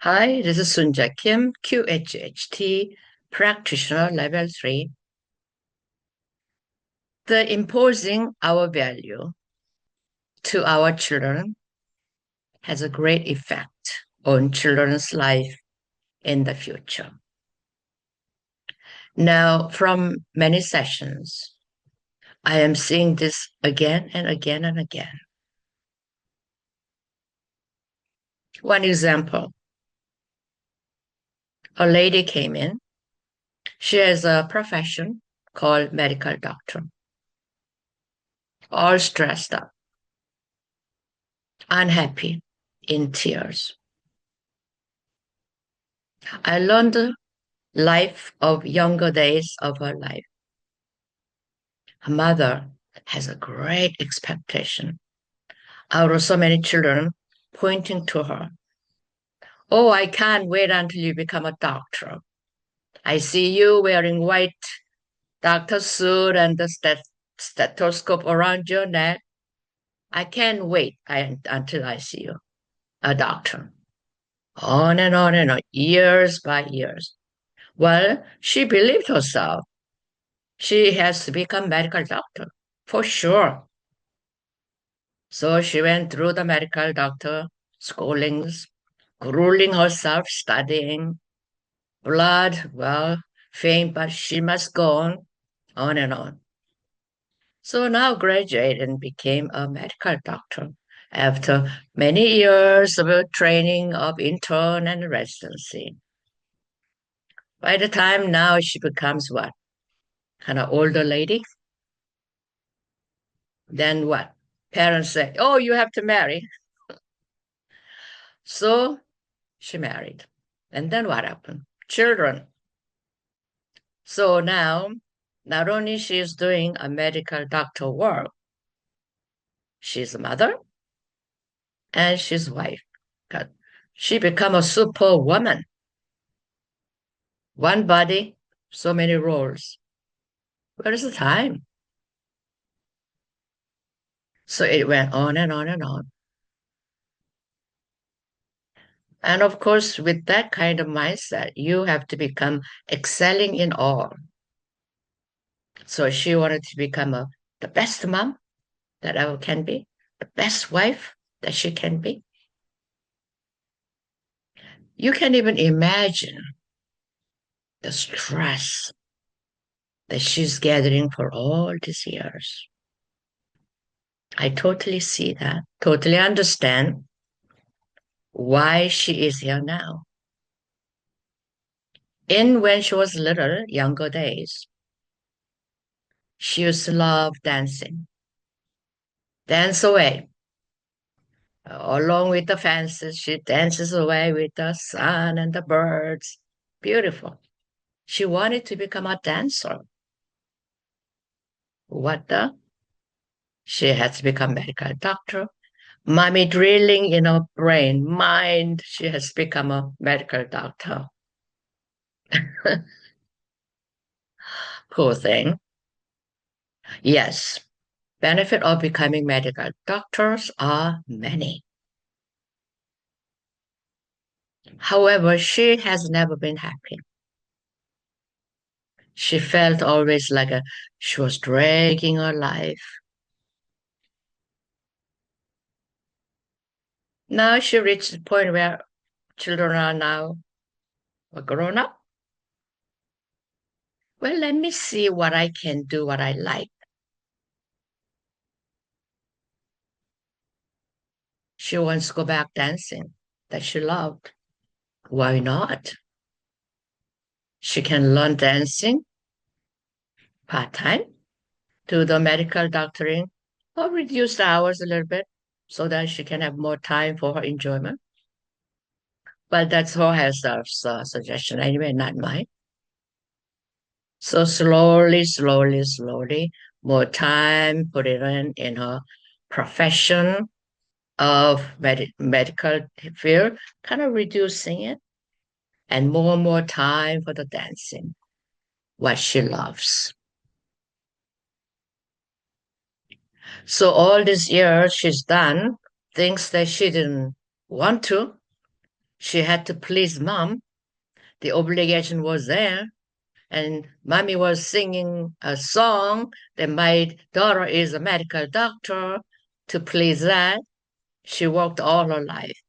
Hi, this is Soonja Kim, QHHT, practitioner level 3. The imposing our value to our children has a great effect on children's life in the future. Now, from many sessions, I am seeing this again and again and again. One example, a lady came in. She has a profession called medical doctor, all stressed up, unhappy, in tears. I learned the life of younger days of her life. Her mother has a great expectation out of so many children pointing to her. Oh, I can't wait until you become a doctor. I see you wearing white doctor suit and the stethoscope around your neck. I can't wait until I see you, a doctor. On and on and on, years by years. Well, she believed herself. She has to become medical doctor, for sure. So she went through the medical doctor schoolings, grueling herself, studying, blood, well, fame, but she must go on and on. So now graduated and became a medical doctor after many years of training of intern and residency. By the time now she becomes what? Kind of older lady. Then what? Parents say, oh, you have to marry. So she married. And then what happened? Children. So now, not only she is doing a medical doctor work, she's a mother and she's wife. She become a superwoman. One body, so many roles. Where is the time? So it went on and on and on. And of course, with that kind of mindset, you have to become excelling in all. So she wanted to become the best mom that ever can be, the best wife that she can be. You can even imagine the stress that she's gathering for all these years. I totally see that, totally understand why she is here now. In when she was little, younger days, she used to love dancing. Dance away. Along with the fences, she dances away with the sun and the birds. Beautiful. She wanted to become a dancer. What the? She had to become medical doctor. Mommy drilling in her brain, mind, she has become a medical doctor. Poor thing. Yes, benefit of becoming medical doctors are many. However, she has never been happy. She felt always like she was dragging her life. Now she reached the point where children are now grown up. Well, let me see what I can do, what I like. She wants to go back dancing that she loved. Why not? She can learn dancing part-time, do the medical doctoring, or reduce the hours a little bit so that she can have more time for her enjoyment. But that's her herself's suggestion anyway, not mine. So slowly, more time, put it in her profession of medical field, kind of reducing it, and more time for the dancing, what she loves. So all these years she's done things that she didn't want to. She had to please mom. The obligation was there. And mommy was singing a song that my daughter is a medical doctor. To please that, she worked all her life.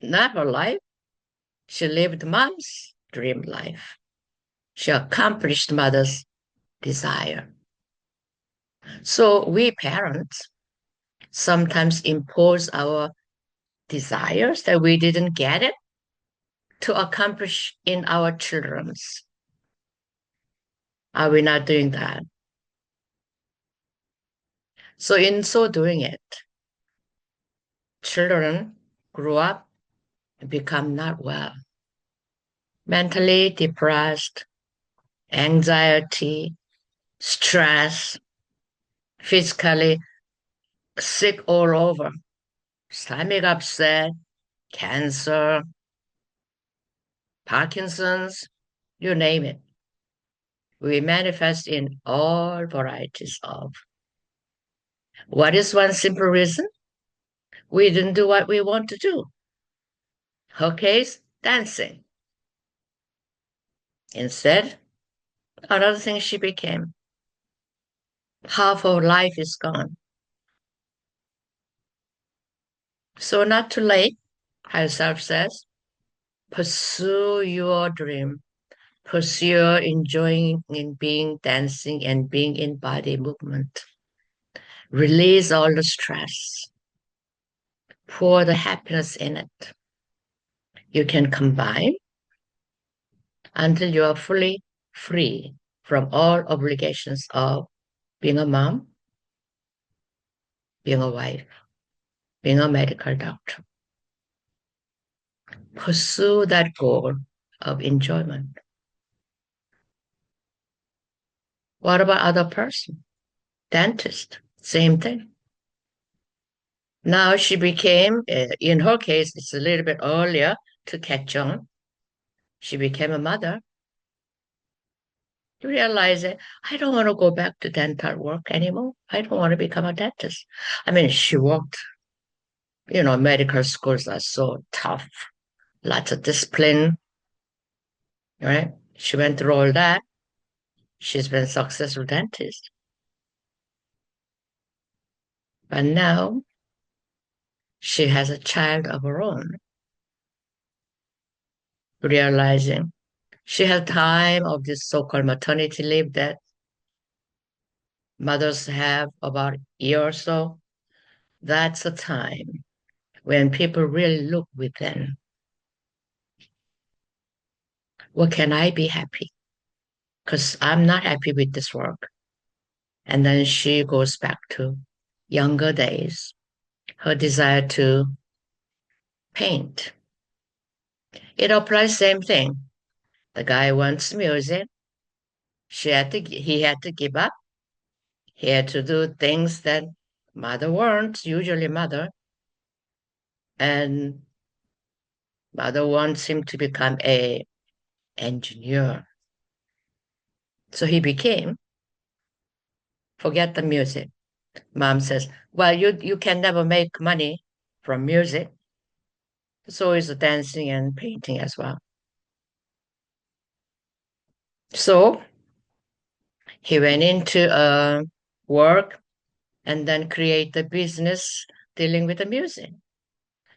Not her life. She lived mom's dream life. She accomplished mother's desire. So we parents sometimes impose our desires that we didn't get it to accomplish in our children's. Are we not doing that? So in so doing it, children grow up and become not well, mentally depressed, anxiety, stress, physically sick all over, stomach upset, cancer, Parkinson's, you name it. We manifest in all varieties of. What is one simple reason? We didn't do what we want to do. Her case, dancing. Instead, another thing she became. Half of life is gone. So not too late, herself says, pursue your dream. Pursue enjoying in being dancing and being in body movement. Release all the stress. Pour the happiness in it. You can combine until you are fully free from all obligations of being a mom, being a wife, being a medical doctor. Pursue that goal of enjoyment. What about other person? Dentist, same thing. Now she became, in her case, it's a little bit earlier to catch on. She became a mother. Realize that I don't want to go back to dental work anymore. I don't want to become a dentist. I mean, she worked, medical schools are so tough, lots of discipline, right? She went through all that. She's been a successful dentist. But now she has a child of her own, realizing she had time of this so-called maternity leave that mothers have about a year or so. That's a time when people really look within. What can I be happy? Because I'm not happy with this work. And then she goes back to younger days, her desire to paint. It applies same thing. The guy wants music. He had to give up. He had to do things that mother wants, usually mother. And mother wants him to become a engineer. So he became, forget the music. Mom says, well, you can never make money from music. So is the dancing and painting as well. So he went into work and then create the business dealing with the music.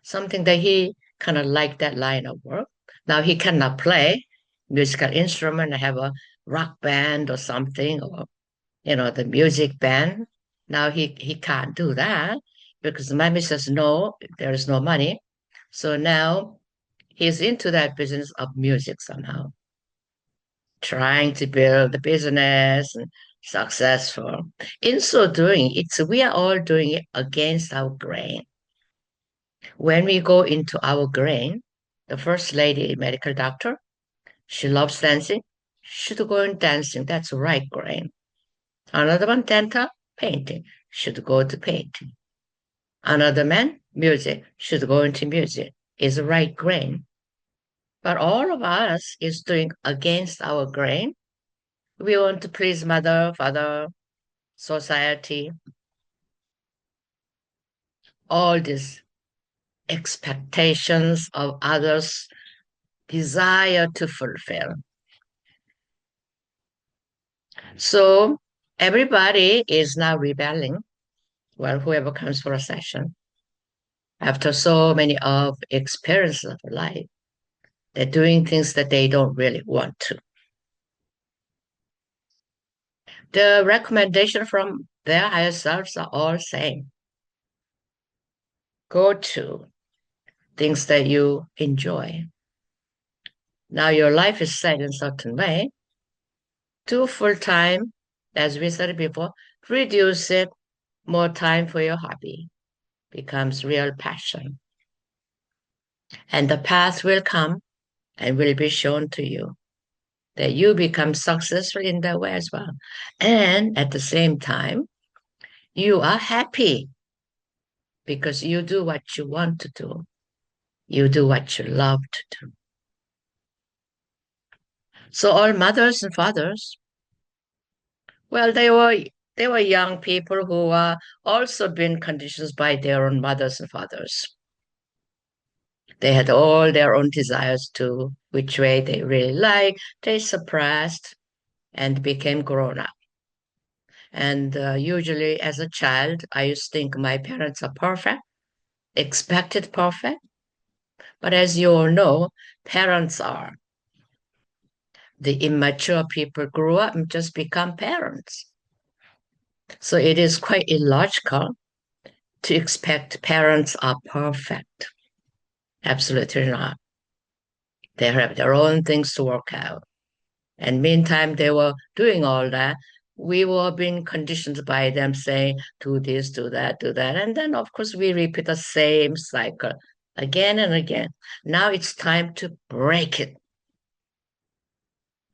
Something that he kind of liked that line of work. Now he cannot play musical instrument, have a rock band or something, or the music band. Now he can't do that because mommy says no, there is no money. So now he's into that business of music somehow, trying to build the business and successful. In so doing, we are all doing it against our grain. When we go into our grain, the first lady, medical doctor, she loves dancing. Should go in dancing. That's right grain. Another one, dental, painting. Should go to painting. Another man, music. Should go into music. Is the right grain. But all of us is doing against our grain. We want to please mother, father, society. all these expectations of others, desire to fulfill. So everybody is now rebelling. Well, whoever comes for a session, after so many of experiences of life, they're doing things that they don't really want to. The recommendation from their higher selves are all same. Go to things that you enjoy. Now your life is set in a certain way. Do full time, as we said before, reduce it, more time for your hobby becomes real passion. And the path will come and will be shown to you that you become successful in that way as well. And at the same time, you are happy because you do what you want to do. You do what you love to do. So all mothers and fathers, well, they were young people who are also been conditioned by their own mothers and fathers. They had all their own desires to which way they really like. They suppressed and became grown up. And usually as a child, I used to think my parents are perfect, expected perfect. But as you all know, parents are. The immature people grew up and just become parents. So it is quite illogical to expect parents are perfect. Absolutely not. They have their own things to work out. And meantime, they were doing all that. We were being conditioned by them saying, do this, do that, do that. And then, of course, we repeat the same cycle again and again. Now it's time to break it.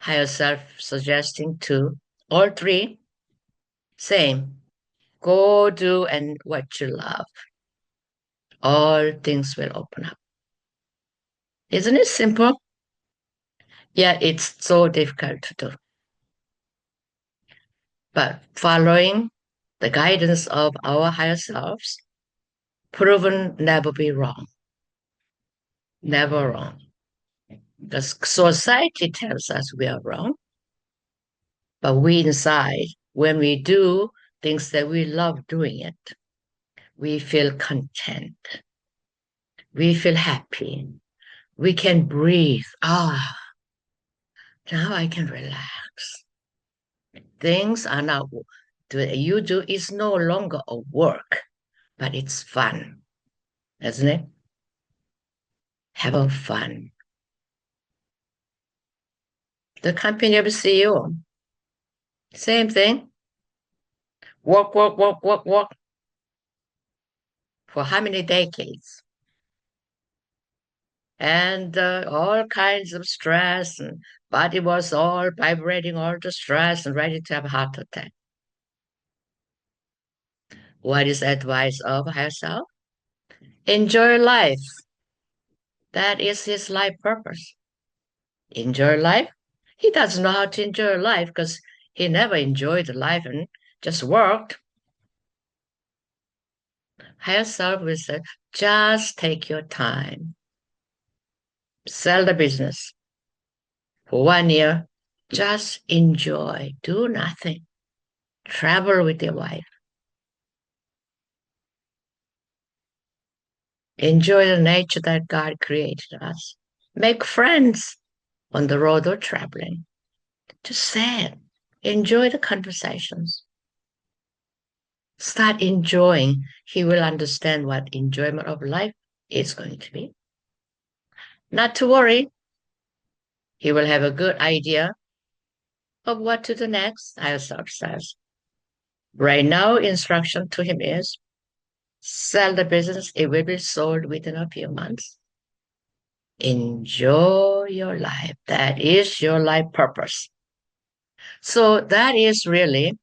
Higher self suggesting to all three, same. Go do and what you love. All things will open up. Isn't it simple? Yet it's so difficult to do. But following the guidance of our higher selves, proven never be wrong. Never wrong. Because society tells us we are wrong. But we inside, when we do things that we love doing it, we feel content. We feel happy. We can breathe. Ah, now I can relax. Things are now, you do is no longer a work, but it's fun, isn't it? Have fun. The company of CEO, same thing. Work, work, work, work, work. For how many decades? And all kinds of stress, and body was all vibrating, all the stress, and ready to have a heart attack. What is advice of herself? Enjoy life. That is his life purpose. Enjoy life. He doesn't know how to enjoy life because he never enjoyed life and just worked. Higher self will say, just take your time. Sell the business. For 1 year, just enjoy. Do nothing. Travel with your wife. Enjoy the nature that God created us. Make friends on the road or traveling. Just say it. Enjoy the conversations. Start enjoying. He will understand what enjoyment of life is going to be. Not to worry. He will have a good idea of what to do next, higher self says. Right now, instruction to him is sell the business. It will be sold within a few months. Enjoy your life. That is your life purpose. So that is really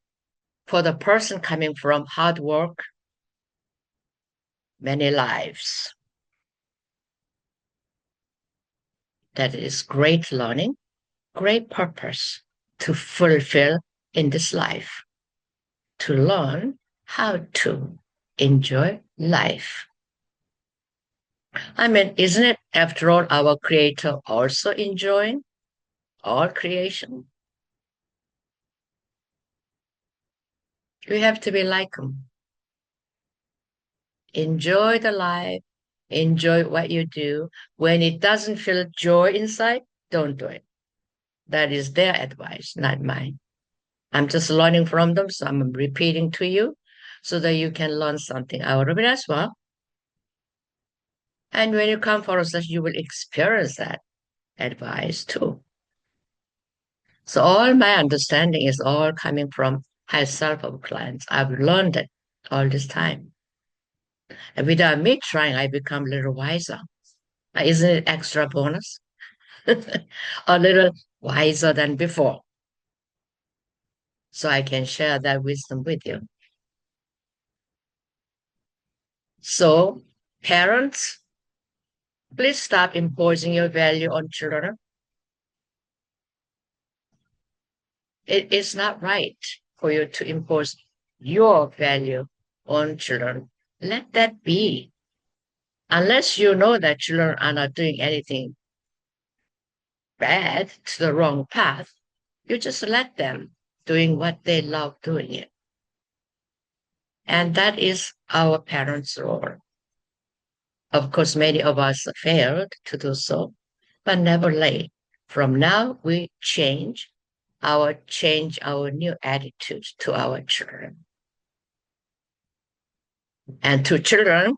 for the person coming from hard work, many lives. That is great learning, great purpose to fulfill in this life, to learn how to enjoy life. I mean, isn't it, after all, our Creator also enjoying all creation? We have to be like Him. Enjoy the life, enjoy what you do. When it doesn't feel joy inside, don't do it. That is their advice, not mine. I'm just learning from them, so I'm repeating to you so that you can learn something out of it as well. And when you come for us, you will experience that advice too. So all my understanding is all coming from higher self of clients. I've learned it all this time. And without me trying, I become a little wiser. Isn't it extra bonus? A little wiser than before. So I can share that wisdom with you. So, parents, please stop imposing your value on children. It is not right for you to impose your value on children. Let that be. Unless you know that children are not doing anything bad to the wrong path, you just let them doing what they love doing it. And that is our parents' role. Of course, many of us failed to do so, but never late. From now, we change our new attitude to our children. And to children,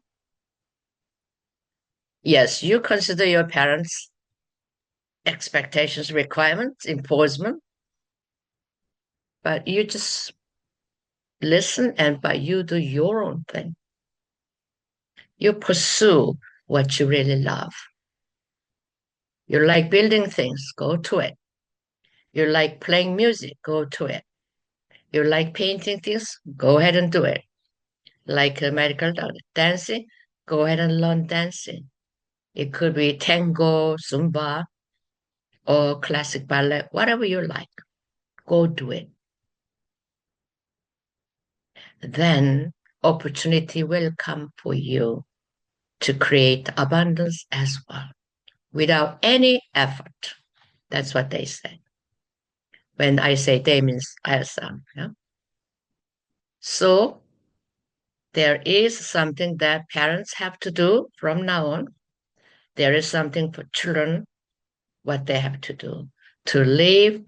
yes, you consider your parents' expectations, requirements, enforcement, but you just listen and but you do your own thing. You pursue what you really love. You like building things, go to it. You like playing music, go to it. You like painting things, go ahead and do it. Like a medical doctor, dancing, go ahead and learn dancing. It could be tango, Zumba, or classic ballet, whatever you like, go do it. Then opportunity will come for you to create abundance as well without any effort. That's what they say. When I say they means ISM. Yeah? So there is something that parents have to do from now on. There is something for children, what they have to do to live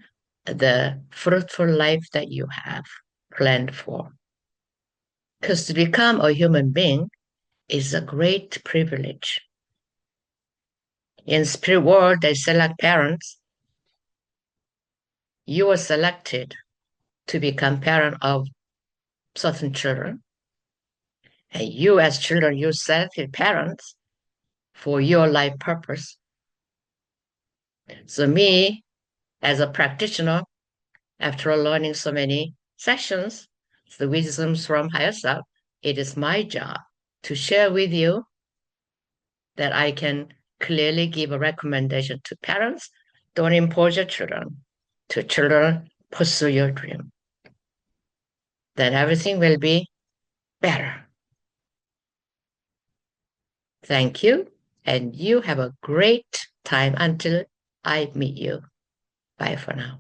the fruitful life that you have planned for. Because to become a human being is a great privilege. In spirit world, they select parents. You were selected to become parent of certain children. And you as children, you selected parents for your life purpose. So me, as a practitioner, after learning so many sessions, the wisdoms from higher self, it is my job to share with you that I can clearly give a recommendation to parents. Don't impose your children. To children, pursue your dream. Then everything will be better. Thank you. And you have a great time until I meet you. Bye for now.